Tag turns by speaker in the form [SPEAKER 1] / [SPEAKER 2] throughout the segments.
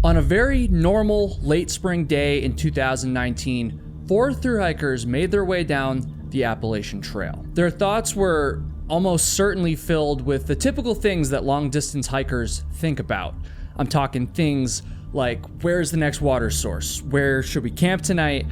[SPEAKER 1] On a very normal late spring day in 2019, 4 thru hikers made their way down the Appalachian Trail. Their thoughts were almost certainly filled with the typical things that long-distance hikers think about. I'm talking things like, where's the next water source? Where should we camp tonight?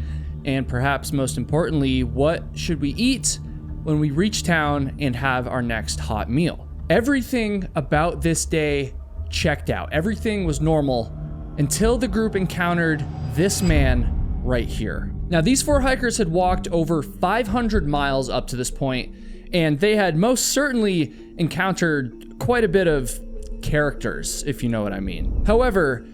[SPEAKER 1] And perhaps most importantly, what should we eat when we reach town and have our next hot meal? Everything about this day checked out. Everything was normal until the group encountered this man right here. Now, these 4 hikers had walked over 500 miles up to this point, and they had most certainly encountered quite a bit of characters, if you know what I mean. However,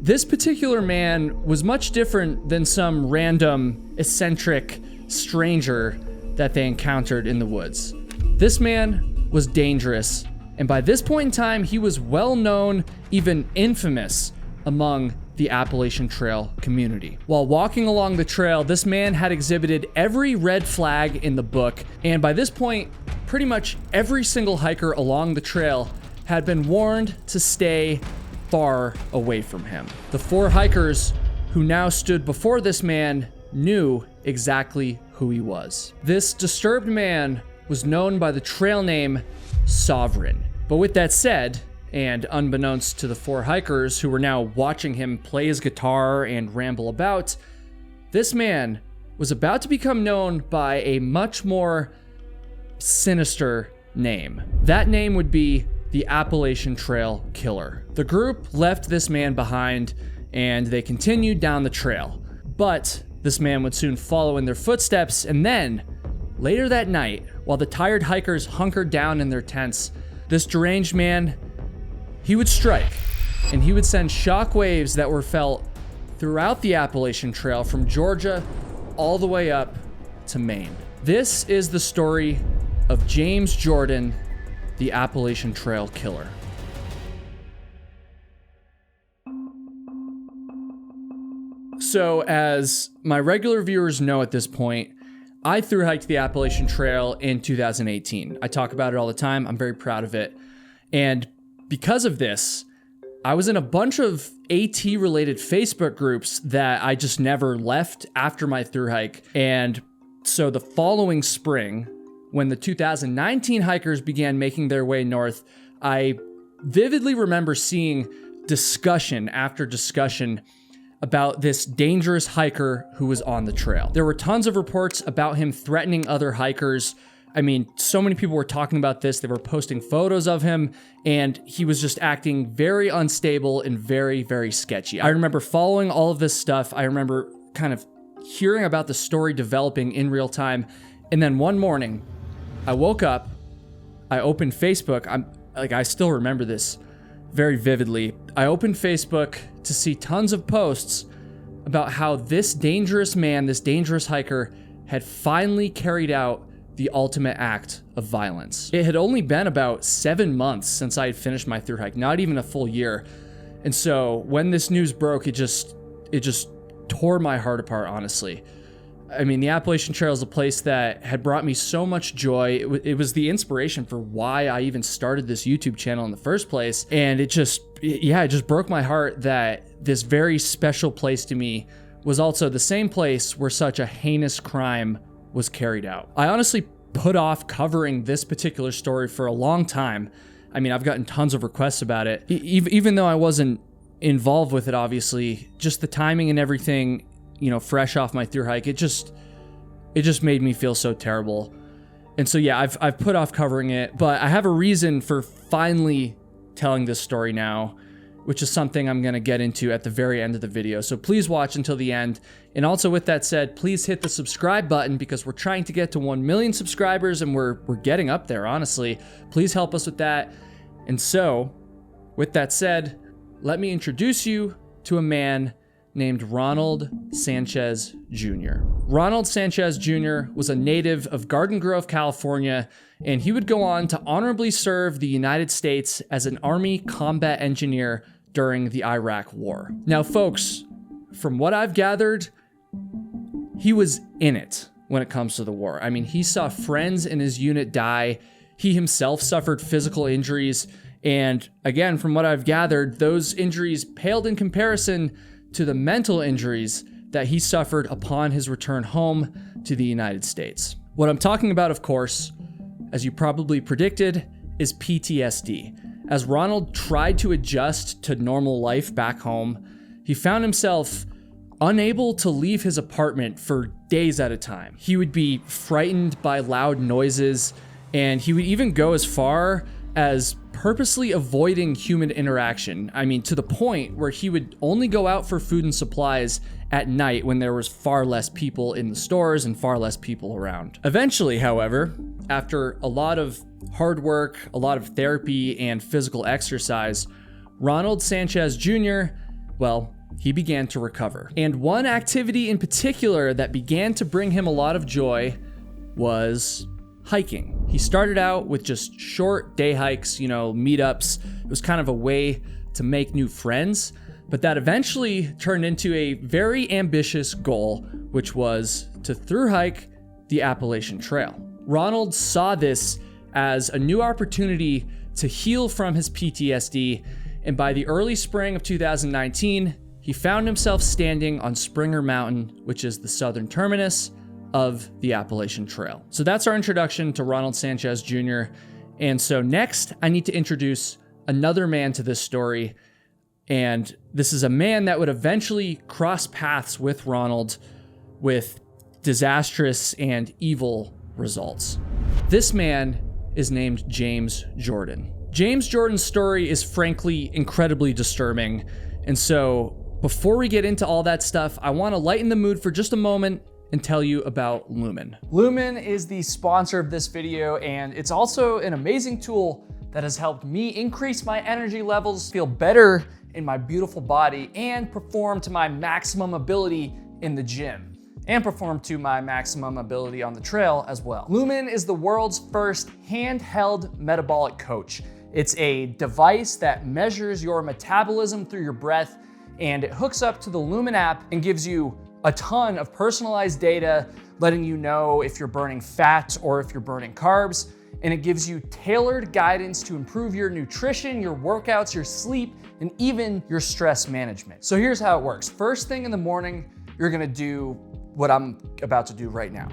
[SPEAKER 1] this particular man was much different than some random, eccentric stranger that they encountered in the woods. This man was dangerous, and by this point in time, he was well known, even infamous, among the Appalachian Trail community. While walking along the trail, this man had exhibited every red flag in the book, and by this point, pretty much every single hiker along the trail had been warned to stay far away from him. The 4 hikers who now stood before this man knew exactly who he was. This disturbed man was known by the trail name Sovereign. But with that said, and unbeknownst to the 4 hikers who were now watching him play his guitar and ramble about, this man was about to become known by a much more sinister name. That name would be the Appalachian Trail Killer. The group left this man behind and they continued down the trail. But this man would soon follow in their footsteps, and then, later that night, while the tired hikers hunkered down in their tents, this deranged man, he would strike, and he would send shockwaves that were felt throughout the Appalachian Trail from Georgia all the way up to Maine. This is the story of James Jordan, the Appalachian Trail Killer. So, as my regular viewers know at this point, I thru hiked the Appalachian Trail in 2018. I talk about it all the time. I'm very proud of it. And because of this, I was in a bunch of AT-related Facebook groups that I just never left after my thru hike. And so the following spring, when the 2019 hikers began making their way north, I vividly remember seeing discussion after discussion about this dangerous hiker who was on the trail. There were tons of reports about him threatening other hikers. I mean, so many people were talking about this. They were posting photos of him, and he was just acting very unstable and very, very sketchy. I remember following all of this stuff. I remember kind of hearing about the story developing in real time. And then one morning, I woke up, I opened Facebook. I still remember this very vividly. I opened Facebook to see tons of posts about how this dangerous man, this dangerous hiker, had finally carried out the ultimate act of violence. It had only been about 7 months since I had finished my thru hike, not even a full year. And so when this news broke, it just tore my heart apart, honestly. I mean, the Appalachian Trail is a place that had brought me so much joy. It was the inspiration for why I even started this YouTube channel in the first place. And it just broke my heart that this very special place to me was also the same place where such a heinous crime was carried out. I honestly put off covering this particular story for a long time. I mean, I've gotten tons of requests about it. Even though I wasn't involved with it, obviously, just the timing and everything, you know, fresh off my thru hike, it just made me feel so terrible. And so yeah, I've put off covering it, but I have a reason for finally telling this story now, which is something I'm gonna get into at the very end of the video. So please watch until the end. And also, with that said, please hit the subscribe button because we're trying to get to 1 million subscribers and we're getting up there, honestly. Please help us with that. And so, with that said, let me introduce you to a man named Ronald Sanchez Jr. Ronald Sanchez Jr. was a native of Garden Grove, California, and he would go on to honorably serve the United States as an Army combat engineer during the Iraq War. Now, folks, from what I've gathered, he was in it when it comes to the war. I mean, he saw friends in his unit die. He himself suffered physical injuries, And again, from what I've gathered, those injuries paled in comparison to the mental injuries that he suffered upon his return home to the United States. What I'm talking about, of course, as you probably predicted, is PTSD. As Ronald tried to adjust to normal life back home, he found himself unable to leave his apartment for days at a time. He would be frightened by loud noises, and he would even go as far as purposely avoiding human interaction. I mean, to the point where he would only go out for food and supplies at night when there was far less people in the stores and far less people around. Eventually, however, after a lot of hard work, a lot of therapy and physical exercise, Ronald Sanchez Jr., well, he began to recover. And one activity in particular that began to bring him a lot of joy was hiking. He started out with just short day hikes, meetups. It was kind of a way to make new friends, but that eventually turned into a very ambitious goal, which was to thru hike the Appalachian Trail. Ronald saw this as a new opportunity to heal from his PTSD, and by the early spring of 2019, he found himself standing on Springer Mountain, which is the southern terminus of the Appalachian Trail. So that's our introduction to Ronald Sanchez Jr. And so next, I need to introduce another man to this story. And this is a man that would eventually cross paths with Ronald with disastrous and evil results. This man is named James Jordan. James Jordan's story is frankly incredibly disturbing. And so before we get into all that stuff, I want to lighten the mood for just a moment and tell you about Lumen. Lumen is the sponsor of this video, and it's also an amazing tool that has helped me increase my energy levels, feel better in my beautiful body, and perform to my maximum ability in the gym, and perform to my maximum ability on the trail as well. Lumen is the world's first handheld metabolic coach. It's a device that measures your metabolism through your breath, and it hooks up to the Lumen app and gives you a ton of personalized data, letting you know if you're burning fat or if you're burning carbs. And it gives you tailored guidance to improve your nutrition, your workouts, your sleep, and even your stress management. So here's how it works. First thing in the morning, you're gonna do what I'm about to do right now.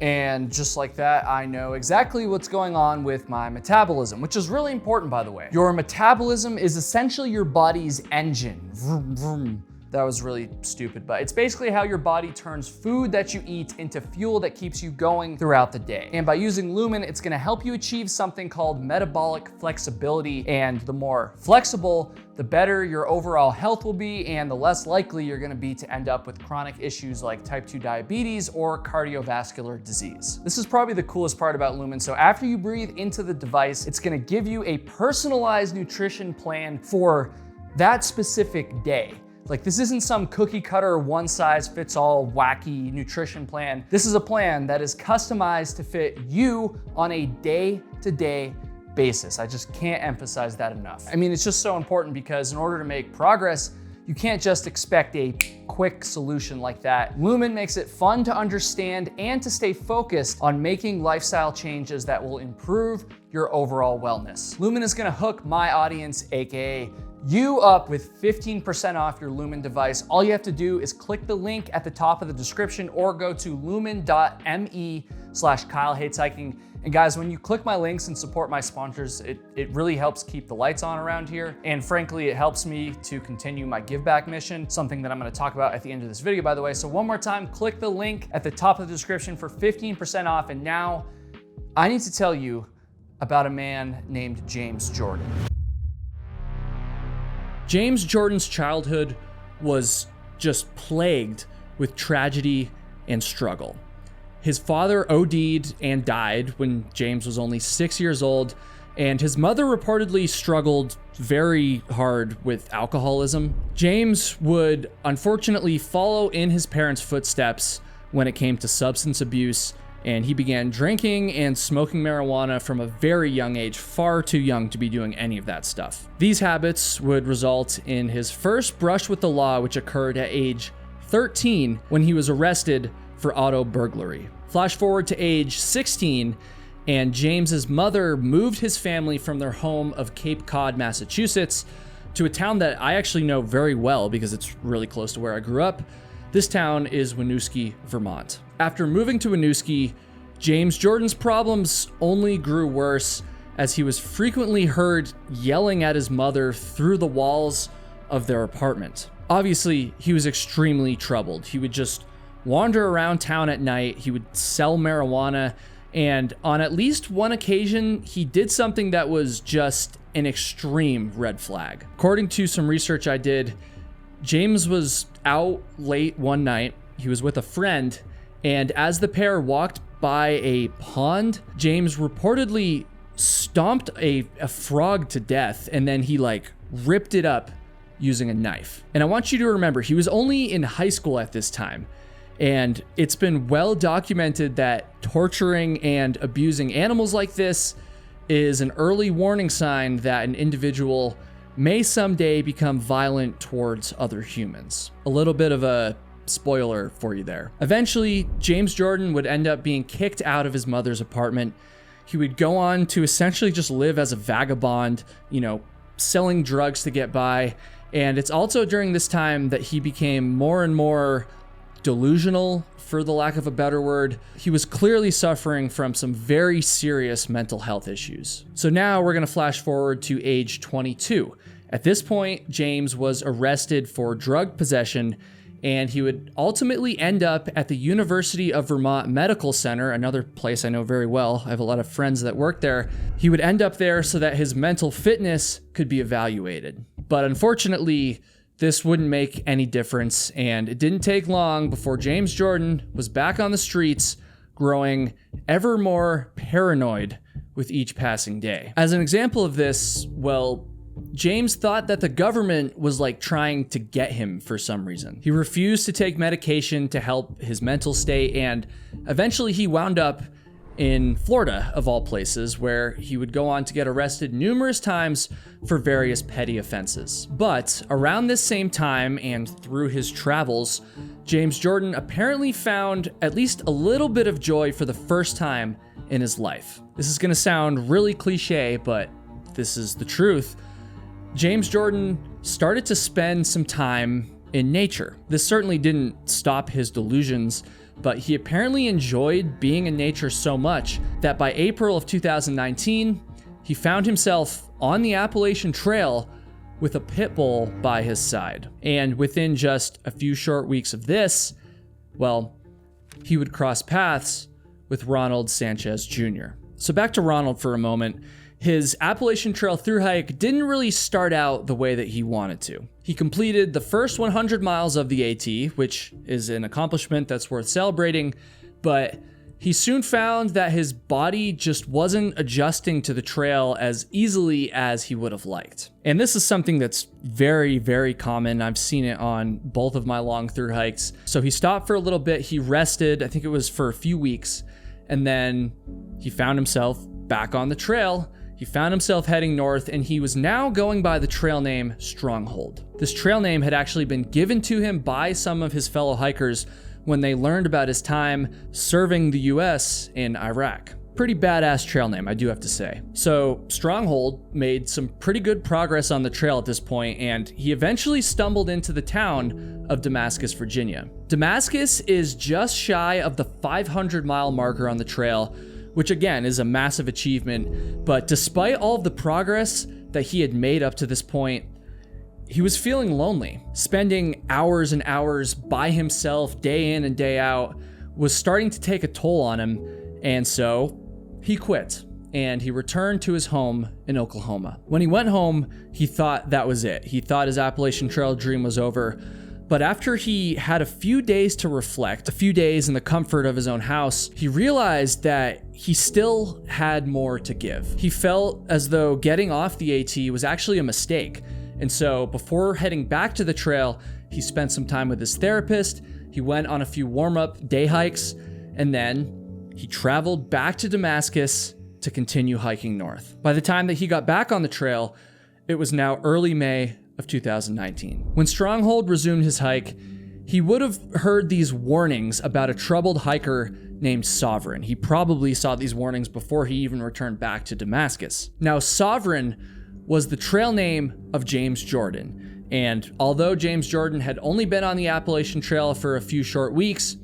[SPEAKER 1] And just like that, I know exactly what's going on with my metabolism, which is really important, by the way. Your metabolism is essentially your body's engine. Vroom, vroom. That was really stupid, but it's basically how your body turns food that you eat into fuel that keeps you going throughout the day. And by using Lumen, it's gonna help you achieve something called metabolic flexibility. And the more flexible, the better your overall health will be, and the less likely you're gonna be to end up with chronic issues like type 2 diabetes or cardiovascular disease. This is probably the coolest part about Lumen. So after you breathe into the device, it's gonna give you a personalized nutrition plan for that specific day. Like, this isn't some cookie cutter, one size fits all wacky nutrition plan. This is a plan that is customized to fit you on a day-to-day basis. I just can't emphasize that enough. I mean, it's just so important because in order to make progress, you can't just expect a quick solution like that. Lumen makes it fun to understand and to stay focused on making lifestyle changes that will improve your overall wellness. Lumen is gonna hook my audience, AKA you, up with 15% off your Lumen device. All you have to do is click the link at the top of the description or go to lumen.me/KyleHatesHiking. And guys, when you click my links and support my sponsors, it really helps keep the lights on around here. And frankly, it helps me to continue my give back mission, something that I'm gonna talk about at the end of this video, by the way. So one more time, click the link at the top of the description for 15% off. And now I need to tell you about a man named James Jordan. James Jordan's childhood was just plagued with tragedy and struggle. His father OD'd and died when James was only 6 years old, and his mother reportedly struggled very hard with alcoholism. James would unfortunately follow in his parents' footsteps when it came to substance abuse, and he began drinking and smoking marijuana from a very young age, far too young to be doing any of that stuff. These habits would result in his first brush with the law, which occurred at age 13 when he was arrested for auto burglary. Flash forward to age 16, and James's mother moved his family from their home of Cape Cod, Massachusetts, to a town that I actually know very well because it's really close to where I grew up. This town is Winooski, Vermont. After moving to Winooski, James Jordan's problems only grew worse as he was frequently heard yelling at his mother through the walls of their apartment. Obviously, he was extremely troubled. He would just wander around town at night, he would sell marijuana, and on at least one occasion, he did something that was just an extreme red flag. According to some research I did, James was out late one night. He was with a friend, and as the pair walked by a pond, James reportedly stomped a frog to death, and then he ripped it up using a knife. And I want you to remember, he was only in high school at this time. And it's been well documented that torturing and abusing animals like this is an early warning sign that an individual may someday become violent towards other humans. A little bit of a spoiler for you there. Eventually, James Jordan would end up being kicked out of his mother's apartment. He would go on to essentially just live as a vagabond, selling drugs to get by. And it's also during this time that he became more and more delusional, for the lack of a better word. He was clearly suffering from some very serious mental health issues. So now we're going to flash forward to age 22. At this point, James was arrested for drug possession, and he would ultimately end up at the University of Vermont Medical Center, another place I know very well. I have a lot of friends that work there. He would end up there so that his mental fitness could be evaluated. But unfortunately, this wouldn't make any difference, and it didn't take long before James Jordan was back on the streets, growing ever more paranoid with each passing day. As an example of this, James thought that the government was trying to get him for some reason. He refused to take medication to help his mental state, and eventually he wound up in Florida, of all places, where he would go on to get arrested numerous times for various petty offenses. But around this same time and through his travels, James Jordan apparently found at least a little bit of joy for the first time in his life. This is going to sound really cliche, but this is the truth. James Jordan started to spend some time in nature. This certainly didn't stop his delusions, but he apparently enjoyed being in nature so much that by April of 2019, he found himself on the Appalachian Trail with a pit bull by his side. And within just a few short weeks of this, he would cross paths with Ronald Sanchez Jr. So back to Ronald for a moment. His Appalachian Trail thru hike didn't really start out the way that he wanted to. He completed the first 100 miles of the AT, which is an accomplishment that's worth celebrating, but he soon found that his body just wasn't adjusting to the trail as easily as he would have liked. And this is something that's very, very common. I've seen it on both of my long thru hikes. So he stopped for a little bit, he rested, I think it was for a few weeks, and then he found himself back on the trail. He found himself heading north, and he was now going by the trail name Stronghold. This trail name had actually been given to him by some of his fellow hikers when they learned about his time serving the US in Iraq. Pretty badass trail name, I do have to say. So Stronghold made some pretty good progress on the trail at this point, and he eventually stumbled into the town of Damascus, Virginia. Damascus is just shy of the 500-mile marker on the trail, which again is a massive achievement. But despite all of the progress that he had made up to this point, he was feeling lonely. Spending hours and hours by himself, day in and day out, was starting to take a toll on him, and so he quit, and he returned to his home in Oklahoma. When he went home, he thought that was it. He thought his Appalachian Trail dream was over. But after he had a few days to reflect, a few days in the comfort of his own house, he realized that he still had more to give. He felt as though getting off the AT was actually a mistake. And so before heading back to the trail, he spent some time with his therapist, he went on a few warm-up day hikes, and then he traveled back to Damascus to continue hiking north. By the time that he got back on the trail, it was now early May of 2019. When Stronghold resumed his hike, he would have heard these warnings about a troubled hiker named Sovereign. He probably saw these warnings before he even returned back to Damascus. Now, Sovereign was the trail name of James Jordan, and although James Jordan had only been on the Appalachian Trail for a few short weeks,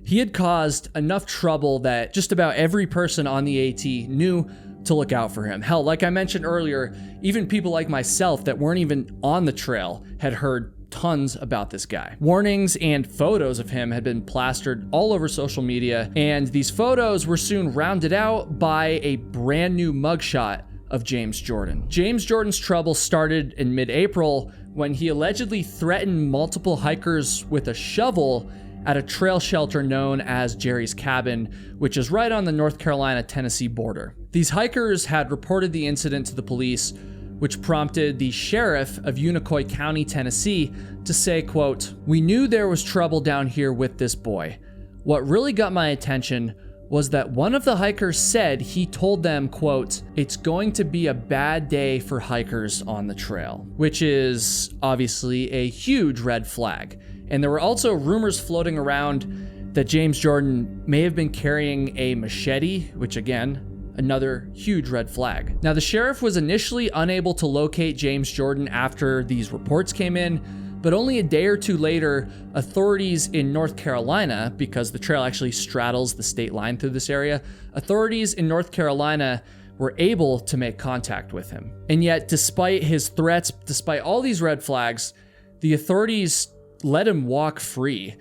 [SPEAKER 1] he had caused enough trouble that just about every person on the AT knew to look out for him. Hell, like I mentioned earlier, even people like myself that weren't even on the trail had heard tons about this guy. Warnings and photos of him had been plastered all over social media, and these photos were soon rounded out by a brand new mugshot of James Jordan. James Jordan's trouble started in mid-April when he allegedly threatened multiple hikers with a shovel at a trail shelter known as Jerry's Cabin, which is right on the North Carolina-Tennessee border. These hikers had reported the incident to the police, which prompted the sheriff of Unicoi County, Tennessee, to say, quote, "We knew there was trouble down here with this boy. What really got my attention was that one of the hikers said he told them, quote, 'It's going to be a bad day for hikers on the trail,' which is obviously a huge red flag. And there were also rumors floating around that James Jordan may have been carrying a machete, which again, another huge red flag. Now, the sheriff was initially unable to locate James Jordan after these reports came in, but only a day or two later, authorities in North Carolina, because the trail actually straddles the state line through this area, authorities in North Carolina were able to make contact with him. And yet, despite his threats, despite all these red flags, the authorities let him walk free.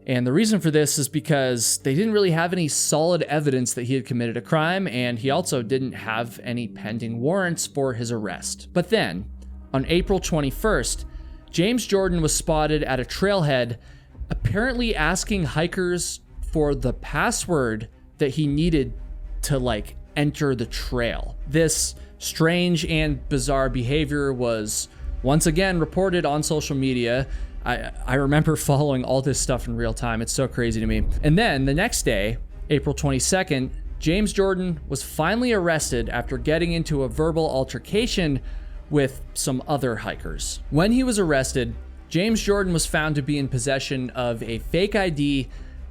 [SPEAKER 1] And the reason for this is because they didn't really have any solid evidence that he had committed a crime, and he also didn't have any pending warrants for his arrest. But then, on April 21st, James Jordan was spotted at a trailhead, apparently asking hikers for the password that he needed to, enter the trail. This strange and bizarre behavior was once again reported on social media. I remember following all this stuff in real time. It's so crazy to me. And then the next day, April 22nd, James Jordan was finally arrested after getting into a verbal altercation with some other hikers. When he was arrested, James Jordan was found to be in possession of a fake ID,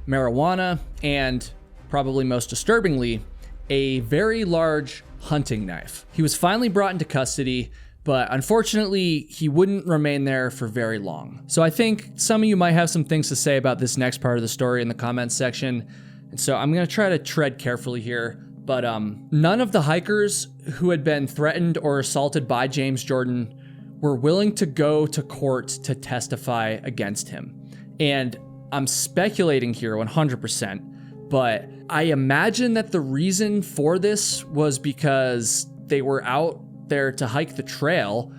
[SPEAKER 1] marijuana, and, probably most disturbingly, a very large hunting knife. He was finally brought into custody, but unfortunately, he wouldn't remain there for very long. So I think some of you might have some things to say about this next part of the story in the comments section. And so I'm gonna try to tread carefully here, but none of the hikers who had been threatened or assaulted by James Jordan were willing to go to court to testify against him. And I'm speculating here 100%, but I imagine that the reason for this was because they were out there to hike the trail.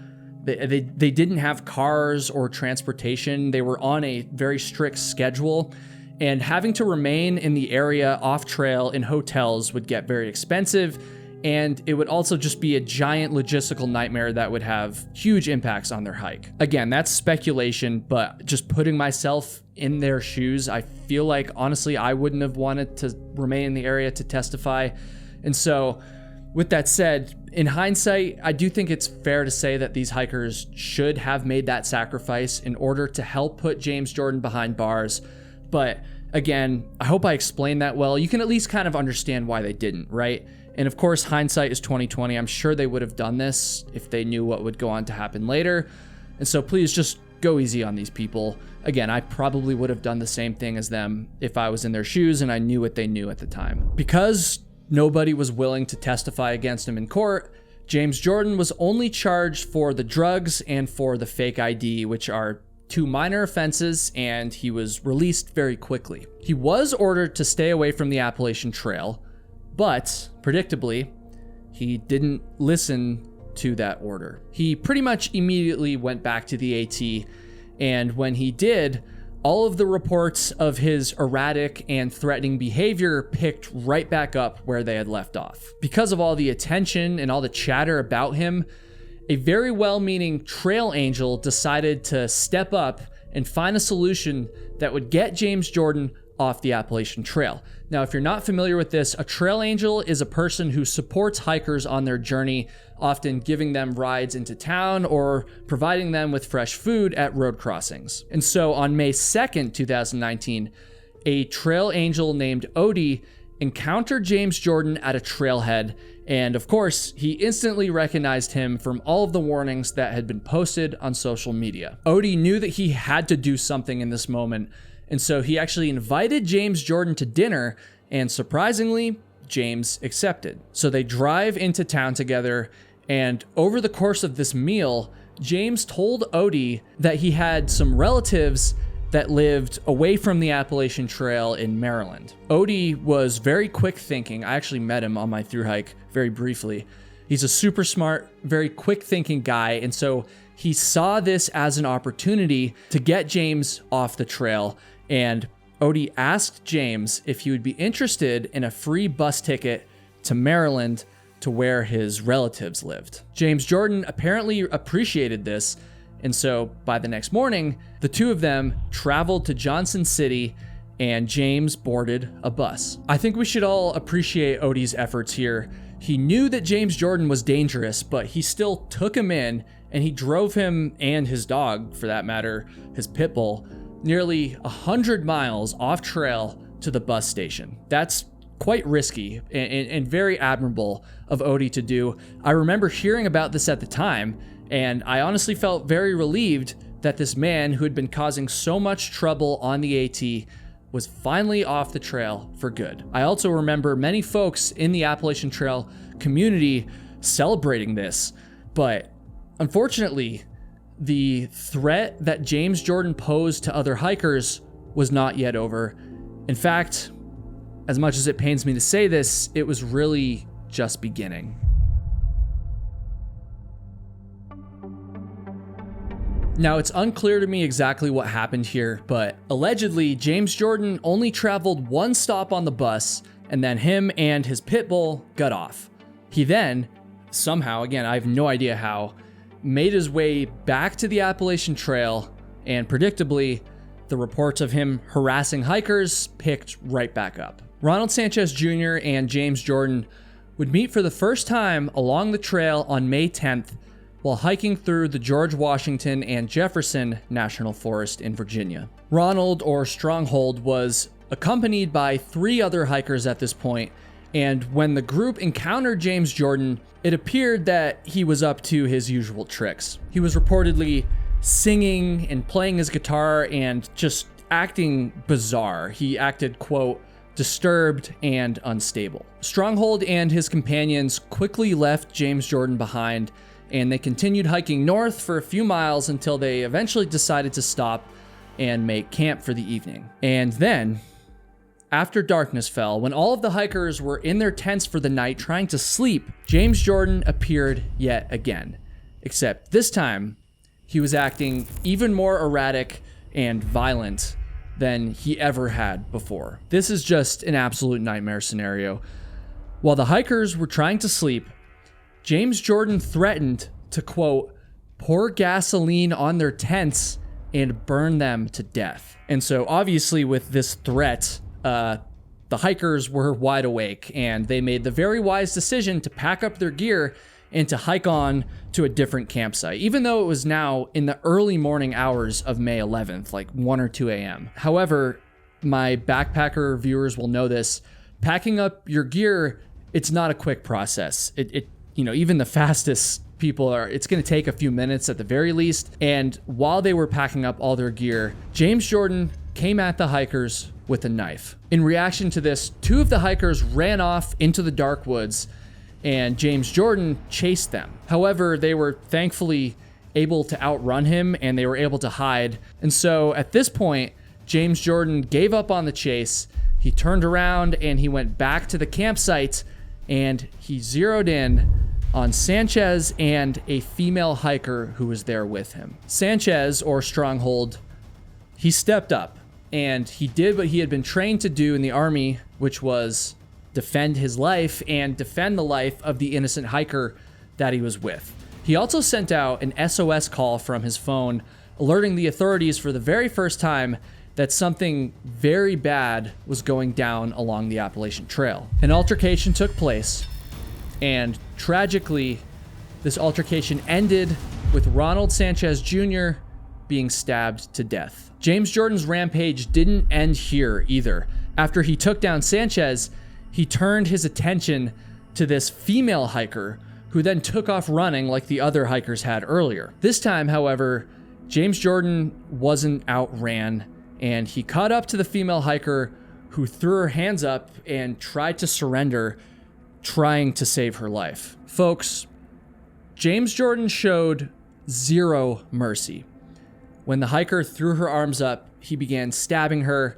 [SPEAKER 1] They didn't have cars or transportation. They were on a very strict schedule, and having to remain in the area off trail in hotels would get very expensive, and it would also just be a giant logistical nightmare that would have huge impacts on their hike. Again, that's speculation, but just putting myself in their shoes, I feel like honestly I wouldn't have wanted to remain in the area to testify. And so with that said, in hindsight, I do think it's fair to say that these hikers should have made that sacrifice in order to help put James Jordan behind bars. But again, I hope I explained that well. You can at least kind of understand why they didn't, right? And of course, hindsight is 2020. I'm sure they would have done this if they knew what would go on to happen later. And so please just go easy on these people. Again, I probably would have done the same thing as them if I was in their shoes and I knew what they knew at the time. Because nobody was willing to testify against him in court, James Jordan was only charged for the drugs and for the fake ID, which are two minor offenses, and he was released very quickly. He was ordered to stay away from the Appalachian Trail, but predictably, he didn't listen to that order. He pretty much immediately went back to the AT, and when he did, all of the reports of his erratic and threatening behavior picked right back up where they had left off. Because of all the attention and all the chatter about him, a very well-meaning trail angel decided to step up and find a solution that would get James Jordan off the Appalachian Trail. Now, if you're not familiar with this, a trail angel is a person who supports hikers on their journey, often giving them rides into town or providing them with fresh food at road crossings. And so on May 2nd, 2019, a trail angel named Odie encountered James Jordan at a trailhead, and of course, he instantly recognized him from all of the warnings that had been posted on social media. Odie knew that he had to do something in this moment, and so he actually invited James Jordan to dinner, and surprisingly, James accepted. So they drive into town together, and over the course of this meal, James told Odie that he had some relatives that lived away from the Appalachian Trail in Maryland. Odie was very quick thinking. I actually met him on my thru hike very briefly. He's a super smart, very quick thinking guy, and so he saw this as an opportunity to get James off the trail, and Odie asked James if he would be interested in a free bus ticket to Maryland to where his relatives lived. James Jordan apparently appreciated this, and so by the next morning, the two of them traveled to Johnson City and James boarded a bus. I think we should all appreciate Odie's efforts here. He knew that James Jordan was dangerous, but he still took him in, and he drove him and his dog, for that matter, his pit bull, nearly 100 miles off trail to the bus station. That's quite risky and very admirable of Odie to do. I remember hearing about this at the time, and I honestly felt very relieved that this man who had been causing so much trouble on the AT was finally off the trail for good. I also remember many folks in the Appalachian Trail community celebrating this, but unfortunately, the threat that James Jordan posed to other hikers was not yet over. In fact, as much as it pains me to say this, it was really just beginning. Now, it's unclear to me exactly what happened here, but allegedly, James Jordan only traveled one stop on the bus, and then him and his pit bull got off. He then, somehow, again, I have no idea how, made his way back to the Appalachian Trail, and predictably, the reports of him harassing hikers picked right back up. Ronald Sanchez Jr. and James Jordan would meet for the first time along the trail on May 10th while hiking through the George Washington and Jefferson National Forest in Virginia. Ronald, or Stronghold, was accompanied by 3 other hikers at this point, and when the group encountered James Jordan, it appeared that he was up to his usual tricks. He was reportedly singing and playing his guitar and just acting bizarre. He acted, quote, disturbed and unstable. Stronghold and his companions quickly left James Jordan behind, and they continued hiking north for a few miles until they eventually decided to stop and make camp for the evening. And then, after darkness fell, when all of the hikers were in their tents for the night trying to sleep, James Jordan appeared yet again. Except this time, he was acting even more erratic and violent than he ever had before. This is just an absolute nightmare scenario. While the hikers were trying to sleep, James Jordan threatened to, quote, pour gasoline on their tents and burn them to death. And so obviously with this threat, the hikers were wide awake, and they made the very wise decision to pack up their gear and to hike on to a different campsite, even though it was now in the early morning hours of May 11th, like 1 or 2 a.m. However, my backpacker viewers will know this, packing up your gear, it's not a quick process. Even the fastest people it's going to take a few minutes at the very least. And while they were packing up all their gear, James Jordan came at the hikers with a knife. In reaction to this, 2 of the hikers ran off into the dark woods, and James Jordan chased them. However, they were thankfully able to outrun him, and they were able to hide. And so at this point, James Jordan gave up on the chase. He turned around and he went back to the campsite, and he zeroed in on Sanchez and a female hiker who was there with him. Sanchez, or Stronghold, he stepped up and he did what he had been trained to do in the Army, which was defend his life and defend the life of the innocent hiker that he was with. He also sent out an SOS call from his phone, alerting the authorities for the very first time that something very bad was going down along the Appalachian Trail. An altercation took place, and tragically, this altercation ended with Ronald Sanchez Jr. being stabbed to death. James Jordan's rampage didn't end here either. After he took down Sanchez, he turned his attention to this female hiker who then took off running like the other hikers had earlier. This time, however, James Jordan wasn't outran, and he caught up to the female hiker who threw her hands up and tried to surrender, trying to save her life. Folks, James Jordan showed zero mercy. When the hiker threw her arms up, he began stabbing her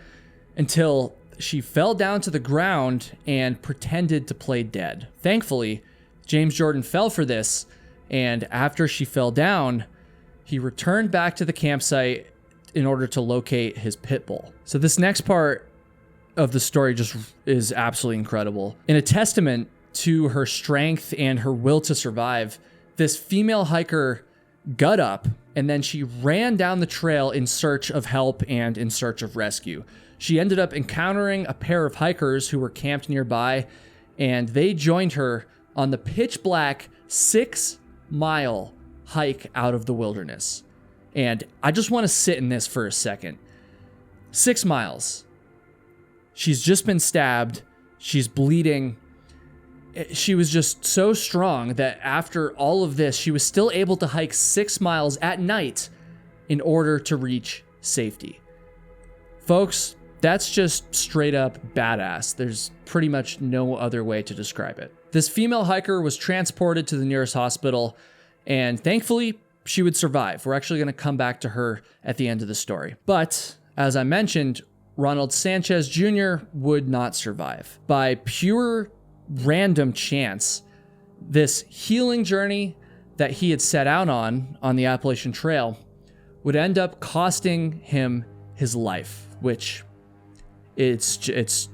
[SPEAKER 1] until she fell down to the ground and pretended to play dead. Thankfully, James Jordan fell for this, and after she fell down, he returned back to the campsite in order to locate his pit bull. So this next part of the story just is absolutely incredible. In a testament to her strength and her will to survive, this female hiker got up and then she ran down the trail in search of help and in search of rescue. She ended up encountering a pair of hikers who were camped nearby, and they joined her on the pitch black 6-mile hike out of the wilderness. And I just want to sit in this for a second. 6 miles. She's just been stabbed. She's bleeding. She was just so strong that after all of this, she was still able to hike 6 miles at night in order to reach safety. Folks, that's just straight up badass. There's pretty much no other way to describe it. This female hiker was transported to the nearest hospital, and thankfully, she would survive. We're actually going to come back to her at the end of the story. But, as I mentioned, Ronald Sanchez Jr. would not survive. By pure random chance, this healing journey that he had set out on the Appalachian Trail would end up costing him his life, which it's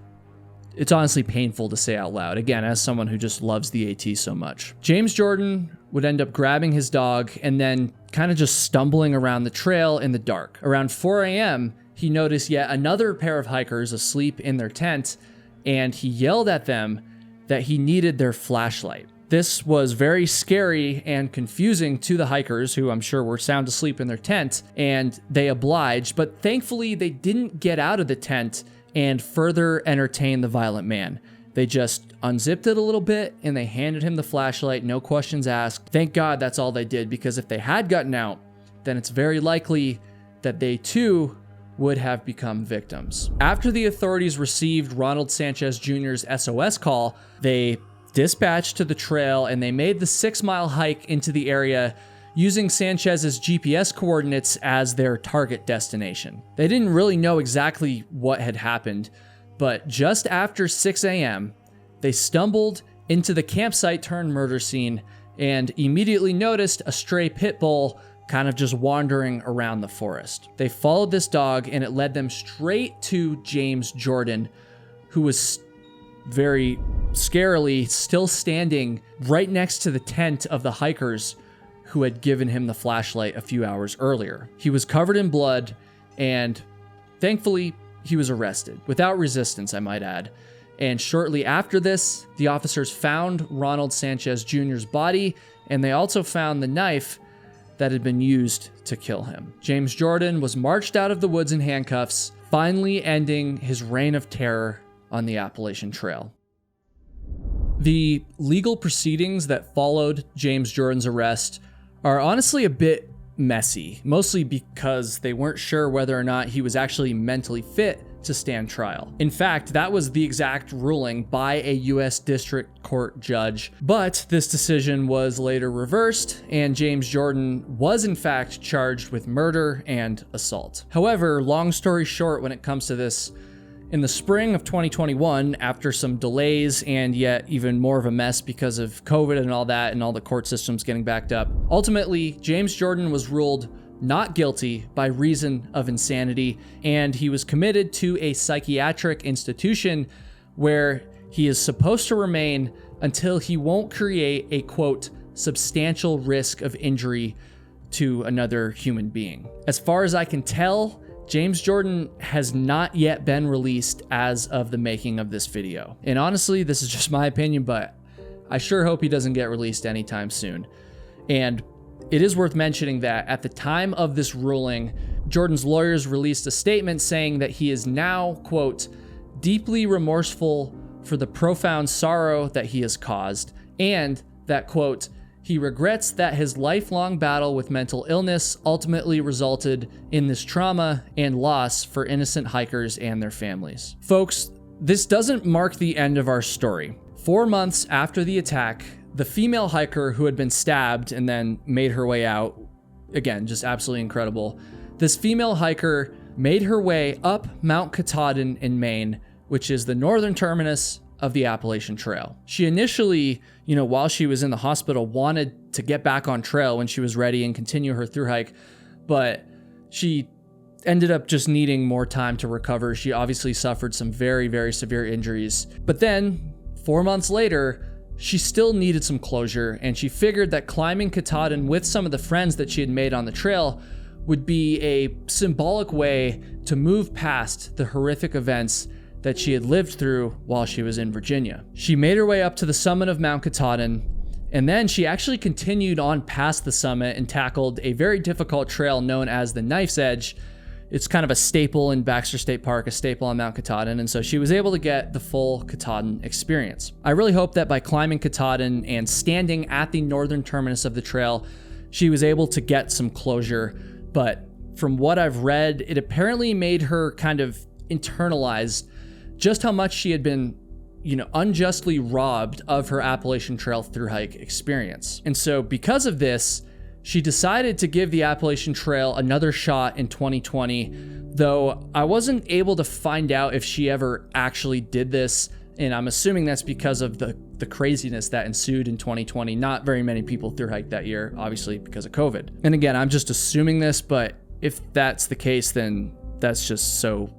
[SPEAKER 1] honestly painful to say out loud. Again, as someone who just loves the AT so much. James Jordan would end up grabbing his dog and then kind of just stumbling around the trail in the dark. Around 4 a.m., he noticed yet another pair of hikers asleep in their tent, and he yelled at them that he needed their flashlight. This was very scary and confusing to the hikers, who I'm sure were sound asleep in their tent, and they obliged, but thankfully they didn't get out of the tent and further entertain the violent man. They just unzipped it a little bit and they handed him the flashlight, no questions asked. Thank God that's all they did, because if they had gotten out, then it's very likely that they too would have become victims. After the authorities received Ronald Sanchez Jr.'s SOS call, they dispatched to the trail and they made the 6-mile hike into the area using Sanchez's GPS coordinates as their target destination. They didn't really know exactly what had happened, but just after 6 a.m., they stumbled into the campsite turned murder scene and immediately noticed a stray pit bull kind of just wandering around the forest. They followed this dog and it led them straight to James Jordan, who was very scarily still standing right next to the tent of the hikers who had given him the flashlight a few hours earlier. He was covered in blood, and thankfully, he was arrested, without resistance, I might add. And shortly after this, the officers found Ronald Sanchez Jr.'s body, and they also found the knife that had been used to kill him. James Jordan was marched out of the woods in handcuffs, finally ending his reign of terror on the Appalachian Trail. The legal proceedings that followed James Jordan's arrest are honestly a bit messy, mostly because they weren't sure whether or not he was actually mentally fit to stand trial. In fact, that was the exact ruling by a U.S. District Court judge, but this decision was later reversed, and James Jordan was in fact charged with murder and assault. However, long story short, when it comes to this, in the spring of 2021, after some delays and yet even more of a mess because of COVID and all that and all the court systems getting backed up, ultimately, James Jordan was ruled not guilty by reason of insanity, and he was committed to a psychiatric institution where he is supposed to remain until he won't create a, quote, substantial risk of injury to another human being. As far as I can tell, James Jordan has not yet been released as of the making of this video. And honestly, this is just my opinion, but I sure hope he doesn't get released anytime soon. And it is worth mentioning that at the time of this ruling, Jordan's lawyers released a statement saying that he is now, quote, deeply remorseful for the profound sorrow that he has caused, and that, quote, he regrets that his lifelong battle with mental illness ultimately resulted in this trauma and loss for innocent hikers and their families. Folks, this doesn't mark the end of our story. 4 months after the attack, the female hiker who had been stabbed and then made her way out, again, just absolutely incredible. This female hiker made her way up Mount Katahdin in Maine, which is the northern terminus of the Appalachian Trail. She initially, while she was in the hospital, wanted to get back on trail when she was ready and continue her thru hike, but she ended up just needing more time to recover. She obviously suffered some very, very severe injuries. But then 4 months later, she still needed some closure, and she figured that climbing Katahdin with some of the friends that she had made on the trail would be a symbolic way to move past the horrific events that she had lived through while she was in Virginia. She made her way up to the summit of Mount Katahdin, and then she actually continued on past the summit and tackled a very difficult trail known as the Knife's Edge. It's kind of a staple in Baxter State Park, a staple on Mount Katahdin, and so she was able to get the full Katahdin experience. I really hope that by climbing Katahdin and standing at the northern terminus of the trail, she was able to get some closure, but from what I've read, it apparently made her kind of internalize just how much she had been, unjustly robbed of her Appalachian Trail thru hike experience. And so because of this, she decided to give the Appalachian Trail another shot in 2020, though I wasn't able to find out if she ever actually did this, and I'm assuming that's because of the craziness that ensued in 2020. Not very many people thru hiked that year, obviously because of COVID. And again, I'm just assuming this, but if that's the case, then that's just so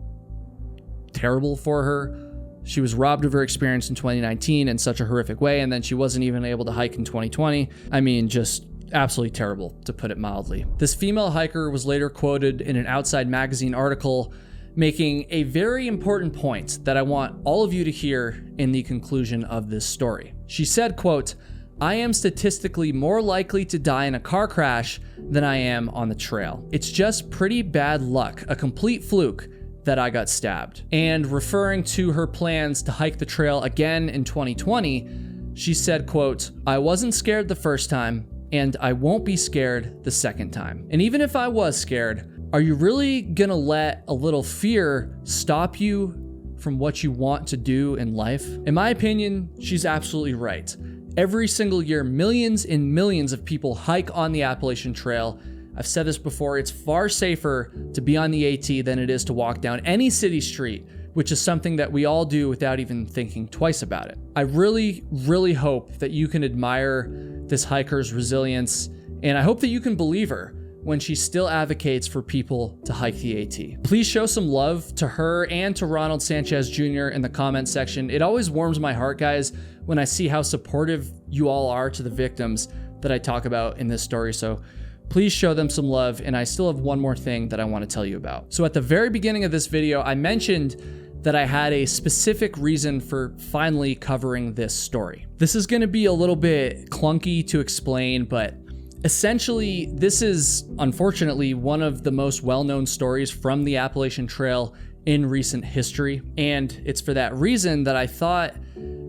[SPEAKER 1] terrible for her. She was robbed of her experience in 2019 in such a horrific way, and then she wasn't even able to hike in 2020. I mean, just absolutely terrible, to put it mildly. This female hiker was later quoted in an Outside Magazine article making a very important point that I want all of you to hear in the conclusion of this story. She said, quote, I am statistically more likely to die in a car crash than I am on the trail. It's just pretty bad luck, a complete fluke, that I got stabbed. And referring to her plans to hike the trail again in 2020, she said, quote, I wasn't scared the first time, and I won't be scared the second time. And even if I was scared, are you really gonna let a little fear stop you from what you want to do in life? In my opinion, she's absolutely right. Every single year, millions and millions of people hike on the Appalachian Trail. I've said this before, it's far safer to be on the AT than it is to walk down any city street, which is something that we all do without even thinking twice about it. I really, really hope that you can admire this hiker's resilience, and I hope that you can believe her when she still advocates for people to hike the AT. Please show some love to her and to Ronald Sanchez Jr. in the comment section. It always warms my heart, guys, when I see how supportive you all are to the victims that I talk about in this story. So please show them some love, and I still have one more thing that I want to tell you about. So at the very beginning of this video, I mentioned that I had a specific reason for finally covering this story. This is going to be a little bit clunky to explain, but essentially, this is unfortunately one of the most well-known stories from the Appalachian Trail in recent history, and it's for that reason that I thought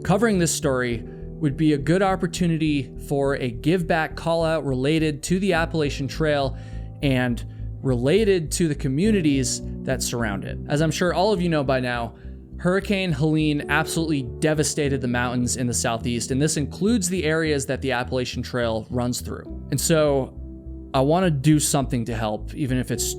[SPEAKER 1] covering this story would be a good opportunity for a give back call out related to the Appalachian Trail and related to the communities that surround it. As I'm sure all of you know by now, Hurricane Helene absolutely devastated the mountains in the southeast, and this includes the areas that the Appalachian Trail runs through. And so I want to do something to help, even if it's,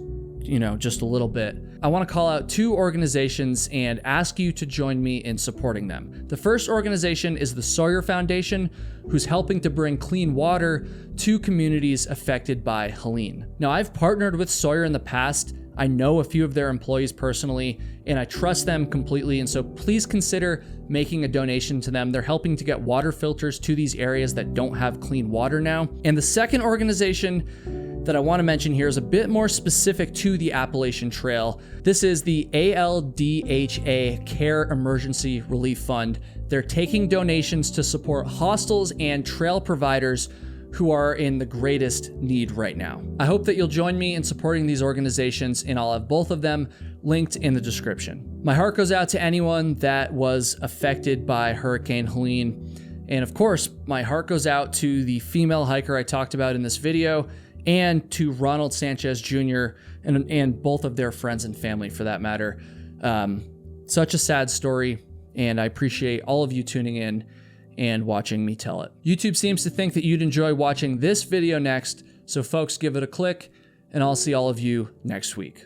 [SPEAKER 1] just a little bit. I want to call out 2 organizations and ask you to join me in supporting them. The first organization is the Sawyer Foundation, who's helping to bring clean water to communities affected by Helene. Now, I've partnered with Sawyer in the past. I know a few of their employees personally, and I trust them completely, and so please consider making a donation to them. They're helping to get water filters to these areas that don't have clean water now. And the second organization that I want to mention here is a bit more specific to the Appalachian Trail. This is the ALDHA Care Emergency Relief Fund. They're taking donations to support hostels and trail providers who are in the greatest need right now. I hope that you'll join me in supporting these organizations, and I'll have both of them linked in the description. My heart goes out to anyone that was affected by Hurricane Helene. And of course, my heart goes out to the female hiker I talked about in this video, and to Ronald Sanchez Jr. and both of their friends and family for that matter. Such a sad story, and I appreciate all of you tuning in and watching me tell it. YouTube seems to think that you'd enjoy watching this video next, so folks, give it a click, and I'll see all of you next week.